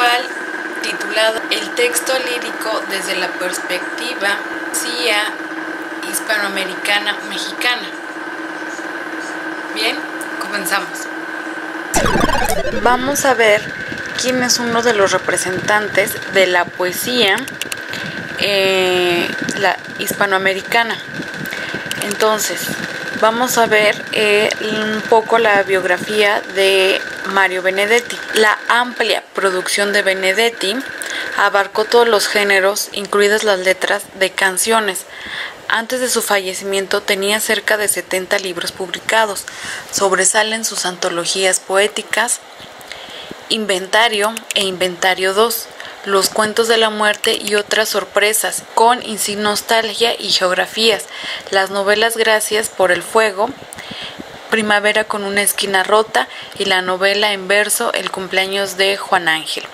virtual titulado El texto lírico desde la perspectiva hispanoamericana mexicana. Bien, comenzamos. Vamos a ver quién es uno de los representantes de la poesía la hispanoamericana. Entonces, vamos a ver un poco la biografía de Mario Benedetti. La amplia producción de Benedetti abarcó todos los géneros, incluidas las letras de canciones. Antes de su fallecimiento tenía cerca de 70 libros publicados. Sobresalen sus antologías poéticas, Inventario e Inventario II, Los cuentos de la muerte y otras sorpresas, con nostalgia y geografías, las novelas Gracias por el fuego, Primavera con una esquina rota y la novela en verso El cumpleaños de Juan Ángel.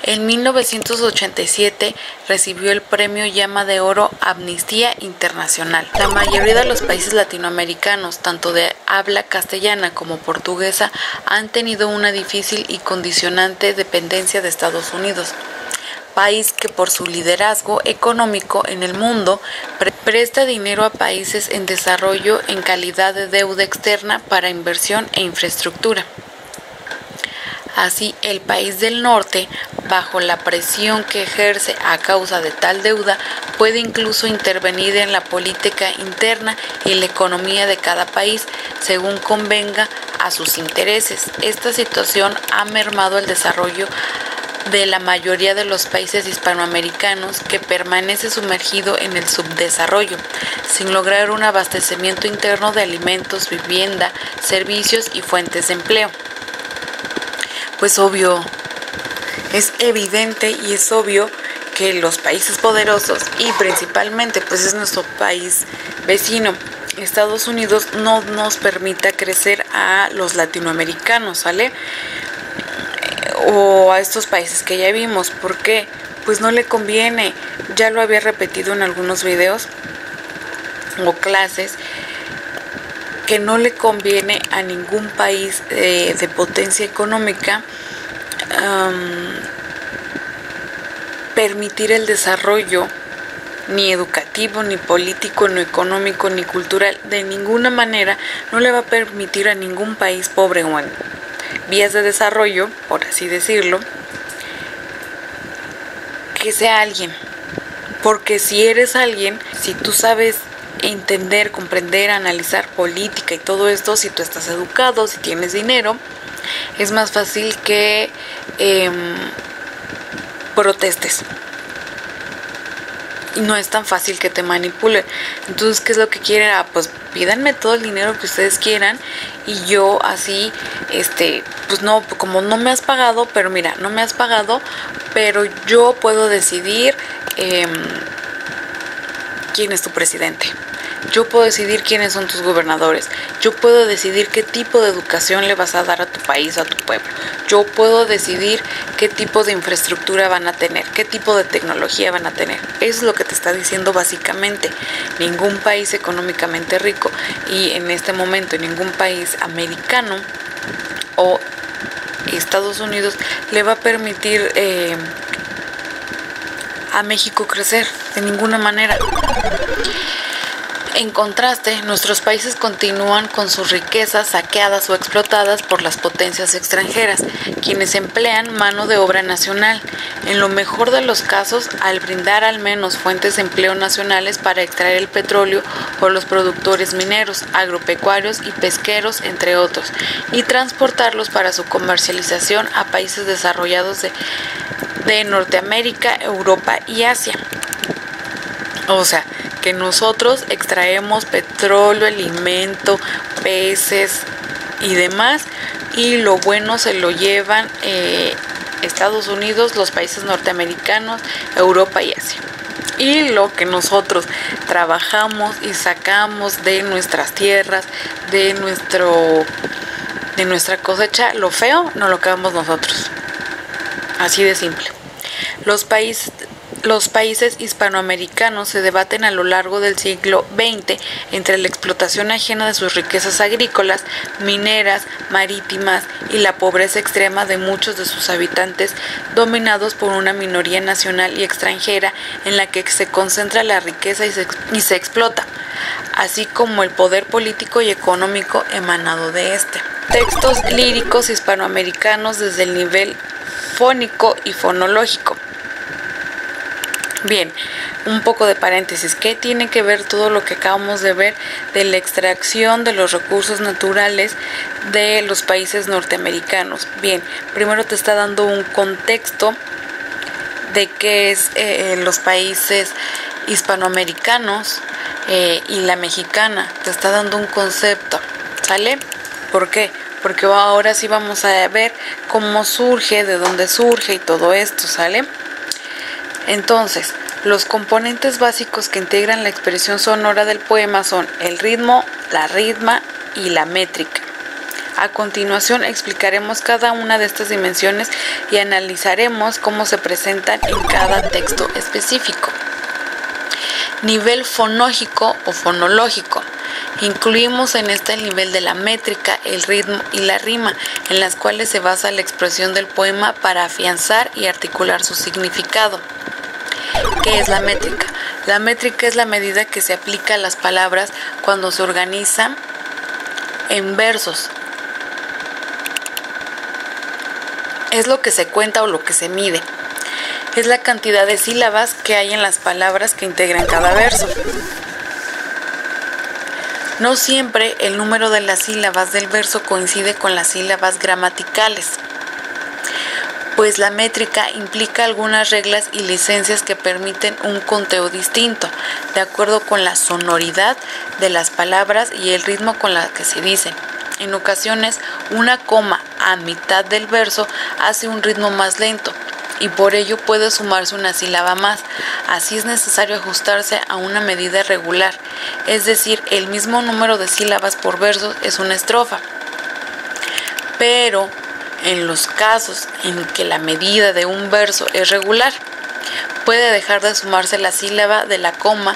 En 1987 recibió el premio Llama de Oro Amnistía Internacional. La mayoría de los países latinoamericanos, tanto de habla castellana como portuguesa, han tenido una difícil y condicionante dependencia de Estados Unidos, país que por su liderazgo económico en el mundo presta dinero a países en desarrollo en calidad de deuda externa para inversión e infraestructura. Así, el país del norte, bajo la presión que ejerce a causa de tal deuda, puede incluso intervenir en la política interna y la economía de cada país, según convenga a sus intereses. Esta situación ha mermado el desarrollo de la mayoría de los países hispanoamericanos, que permanece sumergido en el subdesarrollo, sin lograr un abastecimiento interno de alimentos, vivienda, servicios y fuentes de empleo. Pues obvio, es evidente y es obvio que los países poderosos y principalmente pues es nuestro país vecino, Estados Unidos, no nos permita crecer a los latinoamericanos, ¿sale? O a estos países que ya vimos. ¿Por qué? Pues no le conviene. Ya lo había repetido en algunos videos o clases, que no le conviene a ningún país de potencia económica permitir el desarrollo ni educativo, ni político, ni económico, ni cultural. De ninguna manera no le va a permitir a ningún país pobre o en vías de desarrollo, por así decirlo, que sea alguien. Porque si eres alguien, si tú sabes entender, comprender, analizar política y todo esto, si tú estás educado, si tienes dinero, es más fácil que protestes. Y no es tan fácil que te manipulen. Entonces, ¿qué es lo que quieren? Pues pídanme todo el dinero que ustedes quieran y yo así, pues no, como no me has pagado, pero mira, no me has pagado, pero yo puedo decidir quién es tu presidente. Yo puedo decidir quiénes son tus gobernadores. Yo puedo decidir qué tipo de educación le vas a dar a tu país, a tu pueblo. Yo puedo decidir qué tipo de infraestructura van a tener, qué tipo de tecnología van a tener. Eso es lo que te está diciendo básicamente. Ningún país económicamente rico y en este momento ningún país americano o Estados Unidos le va a permitir a México crecer de ninguna manera. En contraste, nuestros países continúan con sus riquezas saqueadas o explotadas por las potencias extranjeras, quienes emplean mano de obra nacional, en lo mejor de los casos al brindar al menos fuentes de empleo nacionales para extraer el petróleo o los productores mineros, agropecuarios y pesqueros, entre otros, y transportarlos para su comercialización a países desarrollados de Norteamérica, Europa y Asia. O sea, que nosotros extraemos petróleo, alimento, peces y demás, y lo bueno se lo llevan Estados Unidos, los países norteamericanos, Europa y Asia. Y lo que nosotros trabajamos y sacamos de nuestras tierras, de nuestra cosecha, lo feo no lo quedamos nosotros. Así de simple. Los países los países hispanoamericanos se debaten a lo largo del siglo XX entre la explotación ajena de sus riquezas agrícolas, mineras, marítimas y la pobreza extrema de muchos de sus habitantes, dominados por una minoría nacional y extranjera en la que se concentra la riqueza y se explota, así como el poder político y económico emanado de este. Textos líricos hispanoamericanos desde el nivel fónico y fonológico. Bien, un poco de paréntesis. ¿Qué tiene que ver todo lo que acabamos de ver de la extracción de los recursos naturales de los países norteamericanos? Bien, primero te está dando un contexto de qué es los países hispanoamericanos y la mexicana. Te está dando un concepto, ¿sale? ¿Por qué? Porque ahora sí vamos a ver cómo surge, de dónde surge y todo esto, ¿sale? Entonces, los componentes básicos que integran la expresión sonora del poema son el ritmo, la ritma y la métrica. A continuación explicaremos cada una de estas dimensiones y analizaremos cómo se presentan en cada texto específico. Nivel fonológico o fonológico. Incluimos en este el nivel de la métrica, el ritmo y la rima, en las cuales se basa la expresión del poema para afianzar y articular su significado. ¿Qué es la métrica? La métrica es la medida que se aplica a las palabras cuando se organizan en versos. Es lo que se cuenta o lo que se mide. Es la cantidad de sílabas que hay en las palabras que integran cada verso. No siempre el número de las sílabas del verso coincide con las sílabas gramaticales, pues la métrica implica algunas reglas y licencias que permiten un conteo distinto, de acuerdo con la sonoridad de las palabras y el ritmo con la que se dicen. En ocasiones, una coma a mitad del verso hace un ritmo más lento y por ello puede sumarse una sílaba más. Así es necesario ajustarse a una medida regular, es decir, el mismo número de sílabas por verso es una estrofa. Pero en los casos en que la medida de un verso es regular, puede dejar de sumarse la sílaba de la coma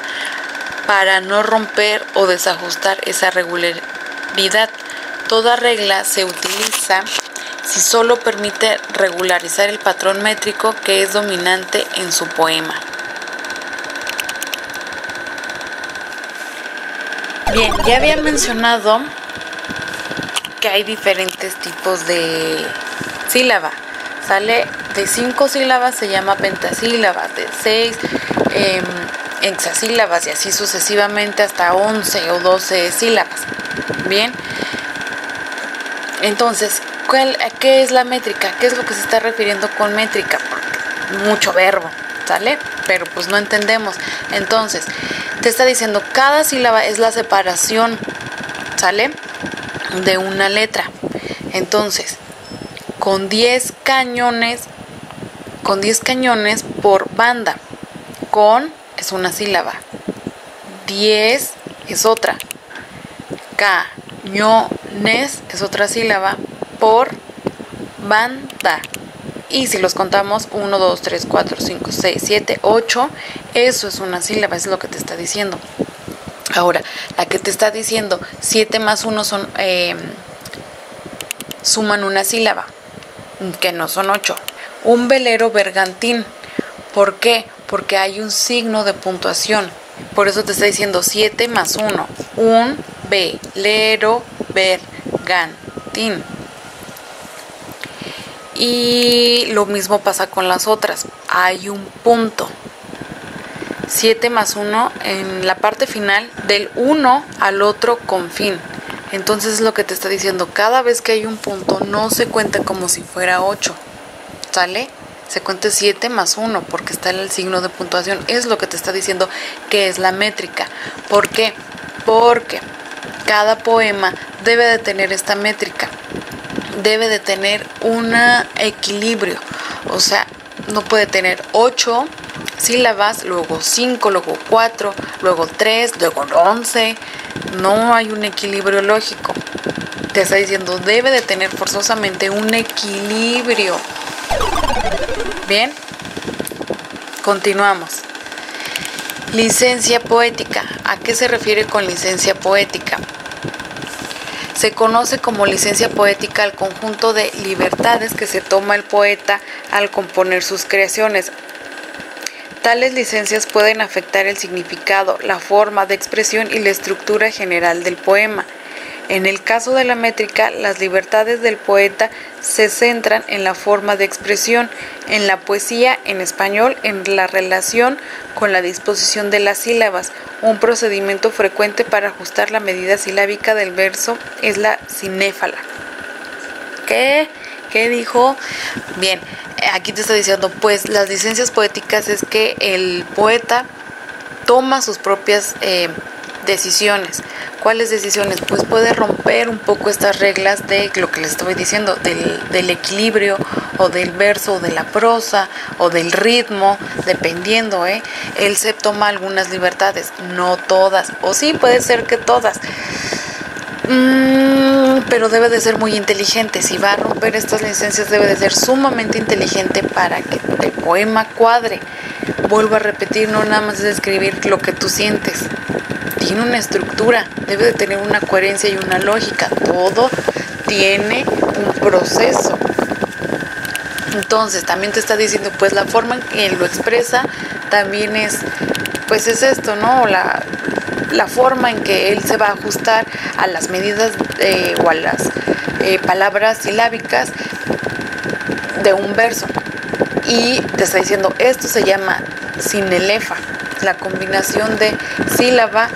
para no romper o desajustar esa regularidad. Toda regla se utiliza si solo permite regularizar el patrón métrico que es dominante en su poema. Bien, ya había mencionado que hay diferentes tipos de sílaba. Sale de 5 sílabas se llama pentasílabas, de 6 hexasílabas y así sucesivamente hasta 11 o 12 sílabas. Bien, entonces, ¿qué es la métrica? ¿Qué es lo que se está refiriendo con métrica? Porque mucho verbo, ¿sale? Pero pues no entendemos. Entonces, te está diciendo cada sílaba es la separación, ¿sale? De una letra. Entonces, con 10 cañones por banda. Con es una sílaba. 10 es otra. Cañones es otra sílaba por banda. Y si los contamos 1, 2, 3, 4, 5, 6, 7, 8, eso es una sílaba, es lo que te está diciendo. Ahora, la que te está diciendo 7 más 1 son suman una sílaba, que no son 8. Un velero bergantín. ¿Por qué? Porque hay un signo de puntuación. Por eso te está diciendo 7 más 1. Un velero bergantín. Y lo mismo pasa con las otras. Hay un punto. 7 más 1 en la parte final del uno al otro con fin. Entonces es lo que te está diciendo. Cada vez que hay un punto no se cuenta como si fuera 8. ¿Sale? Se cuenta 7 más 1 porque está el signo de puntuación. Es lo que te está diciendo que es la métrica. ¿Por qué? Porque cada poema debe de tener esta métrica. Debe de tener un equilibrio. O sea, no puede tener 8 sílabas, luego 5, luego 4, luego 3, luego 11. No hay un equilibrio lógico. Te está diciendo, debe de tener forzosamente un equilibrio. Bien. Continuamos. Licencia poética. ¿A qué se refiere con licencia poética? Se conoce como licencia poética al conjunto de libertades que se toma el poeta al componer sus creaciones. Tales licencias pueden afectar el significado, la forma de expresión y la estructura general del poema. En el caso de la métrica, las libertades del poeta se centran en la forma de expresión, en la poesía en español, en la relación con la disposición de las sílabas. Un procedimiento frecuente para ajustar la medida silábica del verso es la cinéfala. ¿Qué dijo? Bien, aquí te está diciendo, pues las licencias poéticas es que el poeta toma sus propias decisiones. ¿Cuáles decisiones? Pues puede romper un poco estas reglas de lo que les estoy diciendo, del equilibrio o del verso o de la prosa o del ritmo, dependiendo, Él se toma algunas libertades, no todas, o sí puede ser que todas, pero debe de ser muy inteligente. Si va a romper estas licencias debe de ser sumamente inteligente para que el poema cuadre. Vuelvo a repetir, no nada más es escribir lo que tú sientes. Tiene una estructura, debe de tener una coherencia y una lógica. Todo tiene un proceso. Entonces, también te está diciendo, pues la forma en que lo expresa también es esto, ¿no? La forma en que él se va a ajustar a las medidas o a las palabras silábicas de un verso. Y te está diciendo, esto se llama sinelefa, la combinación de sílaba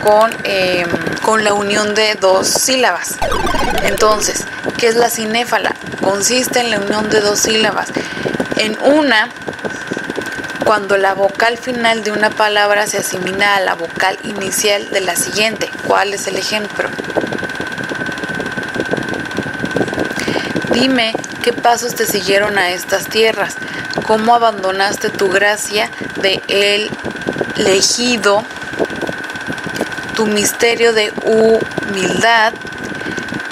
con la unión de dos sílabas. Entonces, ¿qué es la cinéfala? Consiste en la unión de dos sílabas. En una, cuando la vocal final de una palabra se asimila a la vocal inicial de la siguiente. ¿Cuál es el ejemplo? Dime qué pasos te siguieron a estas tierras, cómo abandonaste tu gracia de el elegido, tu misterio de humildad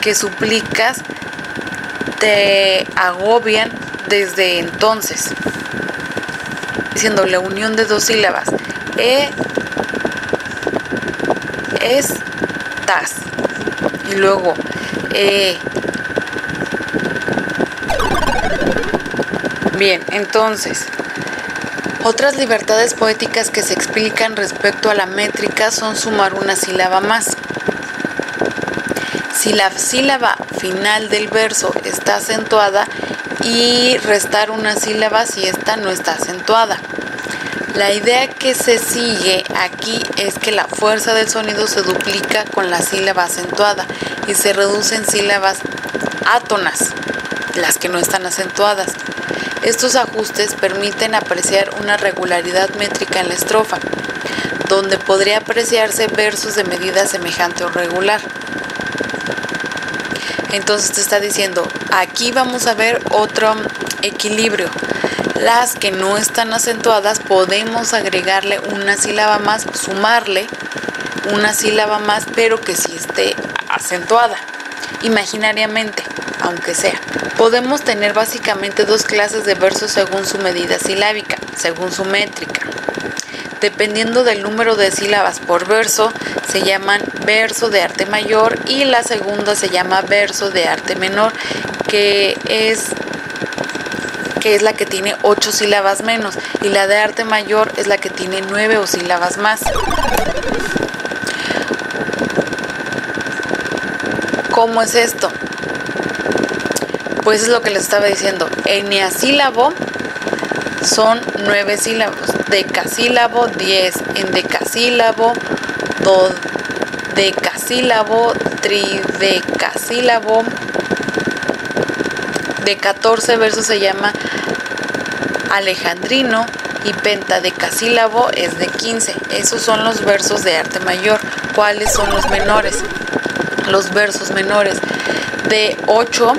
que suplicas te agobian desde entonces. Diciendo la unión de dos sílabas. Estás. Y luego Bien, entonces, otras libertades poéticas que se explican respecto a la métrica son sumar una sílaba más. Si la sílaba final del verso está acentuada, y restar una sílaba si esta no está acentuada. La idea que se sigue aquí es que la fuerza del sonido se duplica con la sílaba acentuada y se reducen sílabas átonas, las que no están acentuadas. Estos ajustes permiten apreciar una regularidad métrica en la estrofa, donde podría apreciarse versos de medida semejante o regular. Entonces te está diciendo, aquí vamos a ver otro equilibrio. Las que no están acentuadas podemos agregarle una sílaba más, sumarle una sílaba más, pero que sí esté acentuada, imaginariamente, aunque sea. Podemos tener básicamente dos clases de versos según su medida silábica, según su métrica. Dependiendo del número de sílabas por verso, se llaman verso de arte mayor y la segunda se llama verso de arte menor, que es la que tiene 8 sílabas menos, y la de arte mayor es la que tiene 9 o sílabas más. ¿Cómo es esto? Pues es lo que les estaba diciendo. Eneasílabo son 9 sílabos, decasílabo 10, endecasílabo, dodecasílabo, tridecasílabo. De 14 versos se llama alejandrino y pentadecasílabo es de 15. Esos son los versos de arte mayor. ¿Cuáles son los menores? Los versos menores de 8,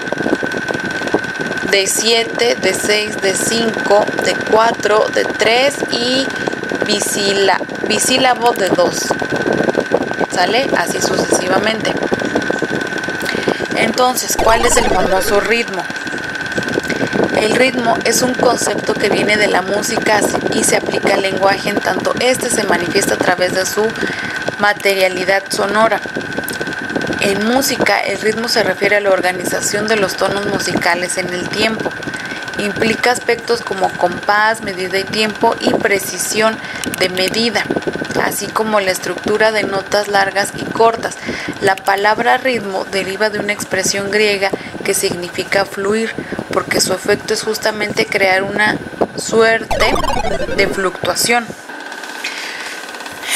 de 7, de 6, de 5, de 4, de 3 y bisílabo de 2. ¿Sale? Así sucesivamente. Entonces, ¿cuál es el famoso ritmo? El ritmo es un concepto que viene de la música y se aplica al lenguaje, en tanto este se manifiesta a través de su materialidad sonora. En música, el ritmo se refiere a la organización de los tonos musicales en el tiempo. Implica aspectos como compás, medida y tiempo y precisión de medida, así como la estructura de notas largas y cortas. La palabra ritmo deriva de una expresión griega que significa fluir, porque su efecto es justamente crear una suerte de fluctuación.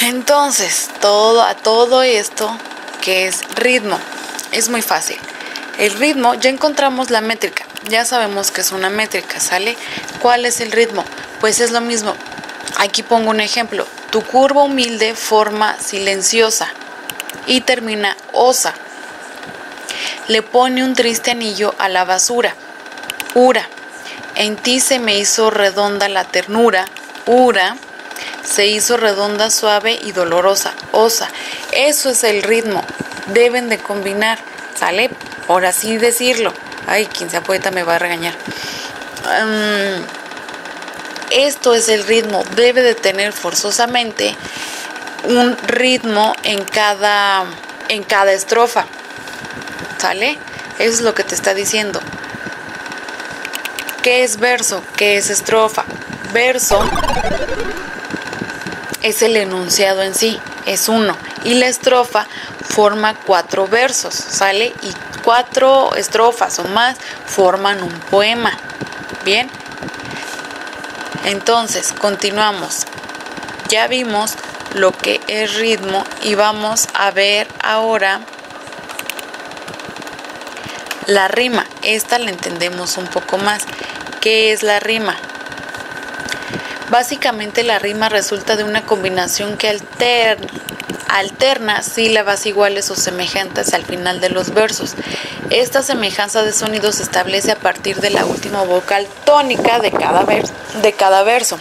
Entonces, todo esto que es ritmo es muy fácil. El ritmo, ya encontramos la métrica, ya sabemos que es una métrica, ¿sale? ¿Cuál es el ritmo? Pues es lo mismo. Aquí pongo un ejemplo. Tu curva humilde forma silenciosa y termina osa. Le pone un triste anillo a la basura. Ura. En ti se me hizo redonda la ternura. Ura. Se hizo redonda, suave y dolorosa. Osa. Eso es el ritmo. Deben de combinar, ¿sale? Por así decirlo. Ay, quien sea poeta me va a regañar. Esto es el ritmo. Debe de tener forzosamente un ritmo en cada estrofa, ¿sale? Eso es lo que te está diciendo. ¿Qué es verso? ¿Qué es estrofa? Verso es el enunciado en sí, es uno. Y la estrofa forma 4 versos, ¿sale? Y 4 estrofas o más forman un poema. Bien. Entonces, continuamos. Ya vimos lo que es ritmo y vamos a ver ahora la rima. Esta la entendemos un poco más. ¿Qué es la rima? Básicamente la rima resulta de una combinación que alterna sílabas iguales o semejantes al final de los versos. Esta semejanza de sonidos se establece a partir de la última vocal tónica de cada verso.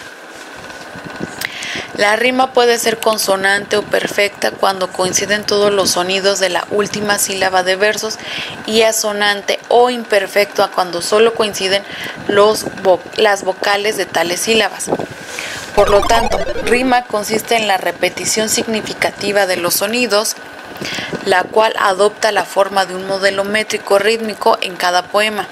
La rima puede ser consonante o perfecta cuando coinciden todos los sonidos de la última sílaba de versos, y asonante o imperfecto cuando solo coinciden las vocales de tales sílabas. Por lo tanto, rima consiste en la repetición significativa de los sonidos, la cual adopta la forma de un modelo métrico rítmico en cada poema.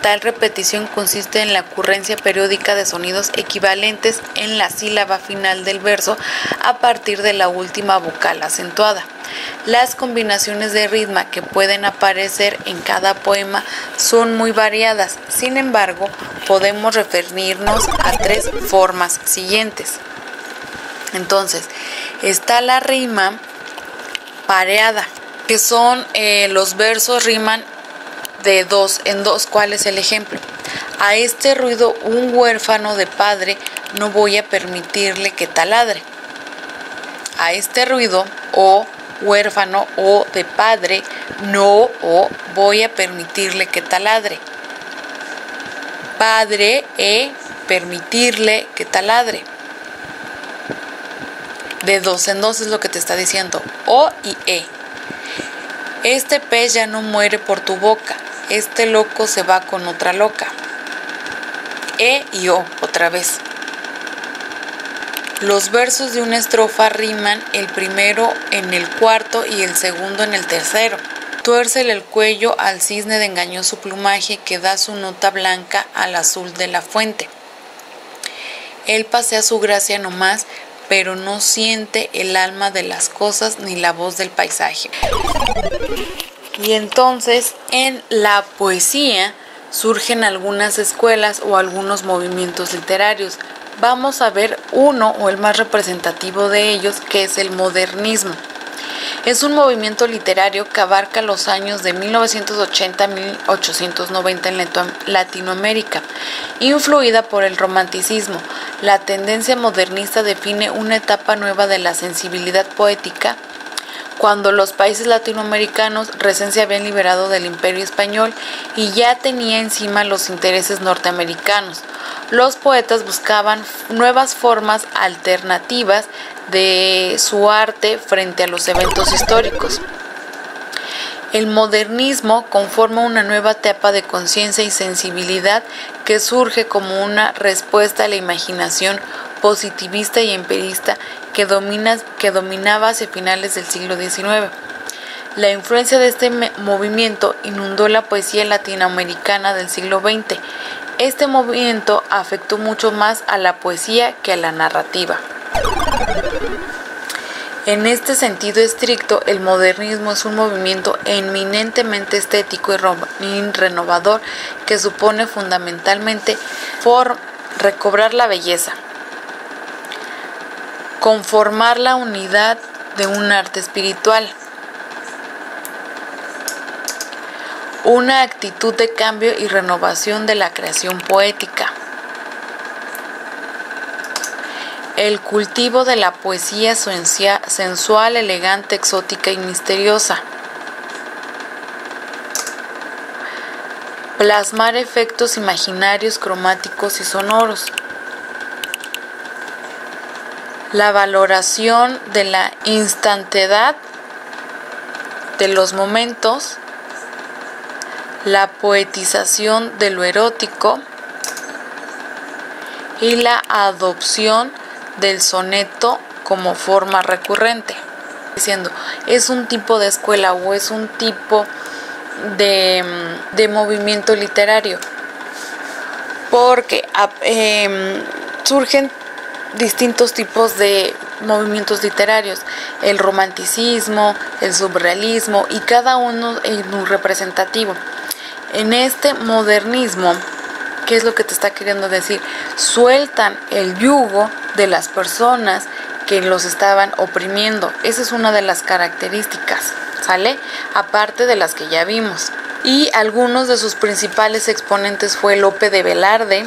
Tal repetición consiste en la ocurrencia periódica de sonidos equivalentes en la sílaba final del verso a partir de la última vocal acentuada. Las combinaciones de rima que pueden aparecer en cada poema son muy variadas. Sin embargo, podemos referirnos a 3 formas siguientes. Entonces, está la rima pareada, que son los versos riman de 2 en 2. ¿Cuál es el ejemplo? A este ruido un huérfano de padre no voy a permitirle que taladre. A este ruido o huérfano o de padre no voy a permitirle que taladre. Padre permitirle que taladre. De 2 en 2 es lo que te está diciendo. O y e. Este pez ya no muere por tu boca. Este loco se va con otra loca. E y o otra vez. Los versos de una estrofa riman, el primero en el cuarto y el segundo en el tercero. Tuércele el cuello al cisne de engañoso plumaje que da su nota blanca al azul de la fuente. Él pasea su gracia nomás, pero no siente el alma de las cosas ni la voz del paisaje. Y entonces en la poesía surgen algunas escuelas o algunos movimientos literarios. Vamos a ver uno o el más representativo de ellos, que es el modernismo. Es un movimiento literario que abarca los años de 1980 a 1890 en Latinoamérica, influida por el romanticismo. La tendencia modernista define una etapa nueva de la sensibilidad poética, cuando los países latinoamericanos recién se habían liberado del Imperio Español y ya tenía encima los intereses norteamericanos. Los poetas buscaban nuevas formas alternativas de su arte frente a los eventos históricos. El modernismo conforma una nueva etapa de conciencia y sensibilidad que surge como una respuesta a la imaginación positivista y empirista que dominaba hacia finales del siglo XIX. La influencia de este movimiento inundó la poesía latinoamericana del siglo XX. Este movimiento afectó mucho más a la poesía que a la narrativa. En este sentido estricto, el modernismo es un movimiento eminentemente estético y renovador que supone fundamentalmente recobrar la belleza, conformar la unidad de un arte espiritual, una actitud de cambio y renovación de la creación poética. El cultivo de la poesía sensual, elegante, exótica y misteriosa. Plasmar efectos imaginarios, cromáticos y sonoros. La valoración de la instantaneidad de los momentos. La poetización de lo erótico. Y la adopción del soneto como forma recurrente. Diciendo, es un tipo de escuela o es un tipo de movimiento literario, porque surgen distintos tipos de movimientos literarios, el romanticismo, el surrealismo, y cada uno es muy representativo. En este modernismo, ¿qué es lo que te está queriendo decir? Sueltan el yugo de las personas que los estaban oprimiendo. Esa es una de las características, ¿sale? Aparte de las que ya vimos. Y algunos de sus principales exponentes fue Lope de Velarde,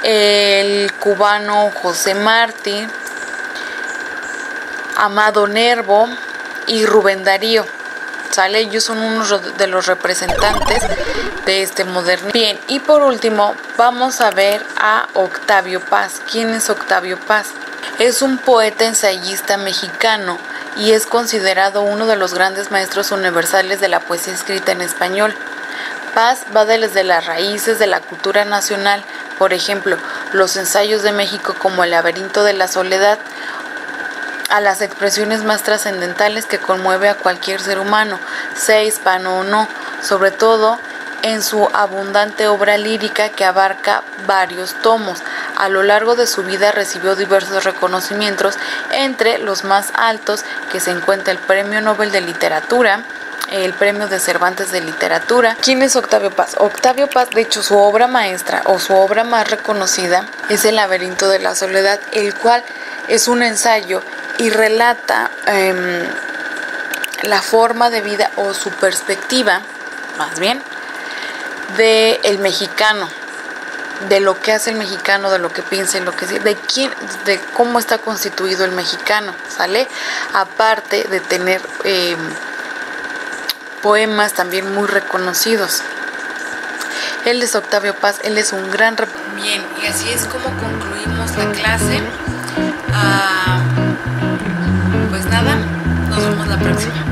el cubano José Martí, Amado Nervo y Rubén Darío. ¿Sale? Ellos son unos de los representantes de este modernismo. Bien, y por último vamos a ver a Octavio Paz. ¿Quién es Octavio Paz? Es un poeta ensayista mexicano y es considerado uno de los grandes maestros universales de la poesía escrita en español. Paz va desde las raíces de la cultura nacional, por ejemplo, los ensayos de México como El laberinto de la soledad, a las expresiones más trascendentales que conmueve a cualquier ser humano, sea hispano o no, sobre todo en su abundante obra lírica que abarca varios tomos. A lo largo de su vida recibió diversos reconocimientos, entre los más altos que se encuentra el Premio Nobel de Literatura, el Premio de Cervantes de Literatura. ¿Quién es Octavio Paz? Octavio Paz, de hecho, su obra maestra o su obra más reconocida es El laberinto de la soledad, el cual es un ensayo y relata la forma de vida o su perspectiva, más bien, de el mexicano, de lo que hace el mexicano, de lo que piensa, de cómo está constituido el mexicano, ¿sale? Aparte de tener poemas también muy reconocidos. Él es Octavio Paz, él es un gran... Bien, y así es como concluimos la clase. Pues nada, nos vemos la próxima.